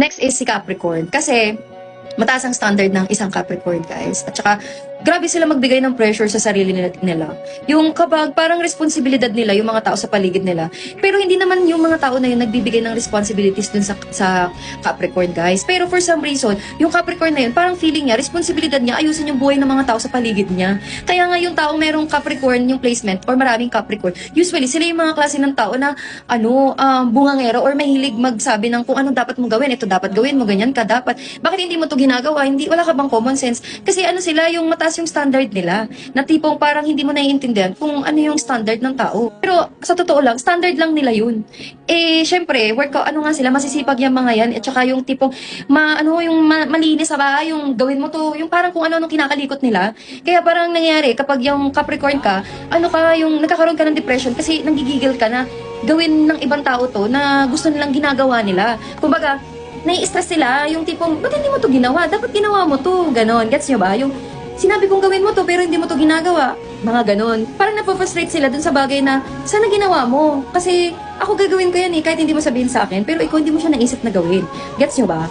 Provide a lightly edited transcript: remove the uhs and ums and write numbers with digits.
Next is si Capricorn. Kasi, mataas ang standard ng isang Capricorn, guys. At saka, grabe sila magbigay ng pressure sa sarili nila. Yung kapag parang responsibilidad nila, yung mga tao sa paligid nila. Pero hindi naman yung mga tao na yun nagbibigay ng responsibilities dun sa Capricorn, guys. Pero for some reason, yung Capricorn na yun, parang feeling niya, responsibilidad niya, ayusin yung buhay ng mga tao sa paligid niya. Kaya nga yung taong merong Capricorn, yung placement, or maraming Capricorn, usually sila yung mga klase ng tao na, bungangero, or mahilig magsabi ng kung anong dapat mong gawin, ito dapat gawin mo, ganyan ka dapat. Bakit hindi mo to ginagawa? Wala ka bang common sense? Kasi sila, yung mataas yung standard nila. Na tipong parang hindi mo naiintindihan kung ano yung standard ng tao. Pero sa totoo lang, standard lang nila yun. Syempre, sila, masisipag yung mga yan. At saka yung tipong, malinis sa bahay, yung gawin mo to, yung parang kung ano kinakalikot nila. Kaya parang nangyayari, kapag yung Capricorn ka, yung nagkakaroon ka ng depression kasi nanggigigil ka na gawin ng ibang tao to na gusto nilang ginagawa nila. Kumbaga, nai-stress sila, yung tipong, ba't hindi mo to ginawa? Dapat ginawa mo to, ganon. Gets nyo ba? Yung, sinabi kong gawin mo to, pero hindi mo to ginagawa. Mga ganon. Parang napofrustrate sila dun sa bagay na, sana ginawa mo. Kasi, ako gagawin ko yan kahit hindi mo sabihin sa akin, pero ikaw hindi mo siya naisip na gawin. Gets nyo ba?